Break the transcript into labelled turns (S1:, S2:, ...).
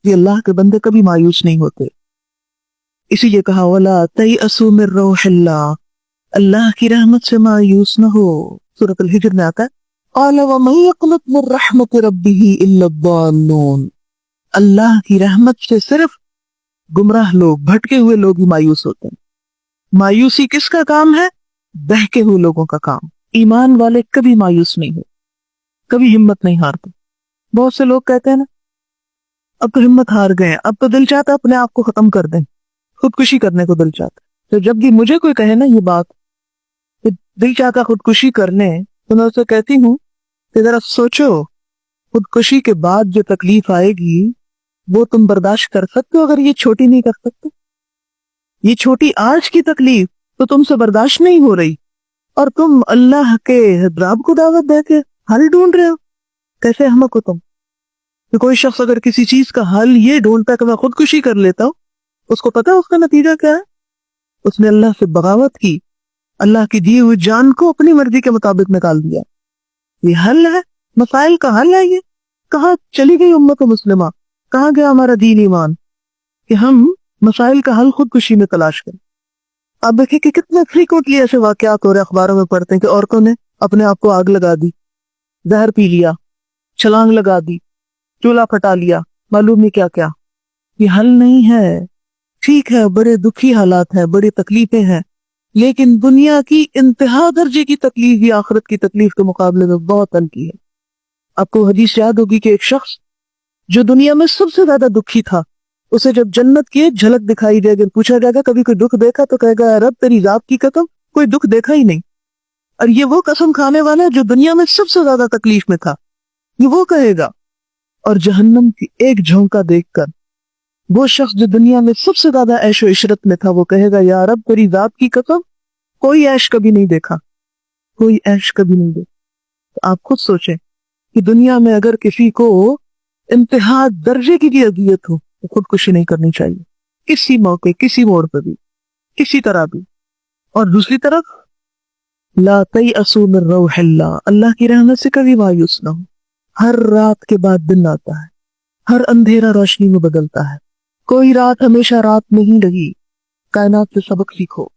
S1: कि अल्लाह के बंदे कभी मायूस नहीं होते। इसीलिए कहा वला तयअसू मिर रौहिल्लाह, अल्लाह की रहमत से मायूस न हो। सूरत अल-हिज्र में आता है क़ाल वमन यक़नत मिर रहमत रब्बिही इल्ला अद्दाल्लून, अल्लाह की रहमत से सिर्फ गुमराह लोग, भटके हुए लोग ही मायूस होते हैं। मायूसी किसका काम है? बहके हुए लोगों का काम। ईमान वाले कभी मायूस नहीं हो, कभी हिम्मत नहीं हारते। बहुत से लोग कहते हैं ना अब तो हिम्मत हार गए, अब तो दिल चाहता अपने आप को खत्म कर दें, खुदकुशी करने को दिल चाहता। तो जब भी मुझे कोई कहे ना ये बात कि दिल चाहता खुदकुशी करने, तो मैं उससे कहती हूँ कि जरा सोचो, खुदकुशी के बाद जो तकलीफ आएगी वो तुम बर्दाश्त कर सकते हो? अगर ये छोटी नहीं कर सकते, ये छोटी आज की तकलीफ तो तुमसे बर्दाश्त नहीं हो रही, और तुम अल्लाह के रब को दावत दे के हल ढूंढ रहे हो। कैसे अहमक हो तुम? कि कोई शख्स अगर किसी चीज का हल ये ढूंढता है कि मैं खुदकुशी कर लेता हूँ, उसको पता है उसका नतीजा क्या है? उसने अल्लाह से बगावत की, अल्लाह की दी हुई जान को अपनी मर्जी के मुताबिक निकाल दिया। ये हल है, मसाइल का हल है ये? कहाँ चली गई उम्मत मुस्लिमा, कहाँ गया हमारा दीन ईमान कि हम मसाइल का हल खुदकुशी में तलाश करें? आप देखिए कि कितने फ्रीक्वेंटली ऐसे वाकयात हो रहे, अखबारों में पढ़ते हैं कि औरतों ने अपने आप को आग लगा दी, जहर पी लिया, छलांग लगा दी, चूल्हा फटा लिया, मालूम नहीं क्या क्या। ये हल नहीं है। ठीक है, बड़े दुखी हालात हैं, बड़ी तकलीफें हैं, लेकिन दुनिया की इंतहा दर्जे की तकलीफ या आखिरत की तकलीफ के मुकाबले में बहुत हल्की है। आपको हदीस याद होगी कि एक शख्स जो दुनिया में सबसे ज्यादा दुखी था, उसे जब जन्नत की एक झलक दिखाई देगी, पूछा जाएगा कभी कोई दुख देखा? तो कहेगा रब तेरी जात की कसम कोई दुख देखा ही नहीं। और ये वो कसम खाने वाला है जो दुनिया में सबसे ज्यादा तकलीफ में था, ये वो कहेगा। और जहन्नम की एक झोंका देखकर वो शख्स जो दुनिया में सबसे ज्यादा ऐशो इशरत में था, वो कहेगा या रब तेरी जात की कसम कोई ऐश कभी नहीं देखा, कोई ऐश कभी नहीं देखा। तो आप खुद सोचें कि दुनिया में अगर किसी को इंतहा दर्जे की भी अजियत हो तो खुदकुशी नहीं करनी चाहिए, किसी मौके, किसी मोड़ पर भी, किसी तरह भी। और दूसरी तरफ ला तयअसू मिर रौहिल्लाह, अल्लाह की रहमत से कभी मायूस ना हो। हर रात के बाद दिन आता है, हर अंधेरा रोशनी में बदलता है, कोई रात हमेशा रात नहीं रही। कायनात से सबक सीखो।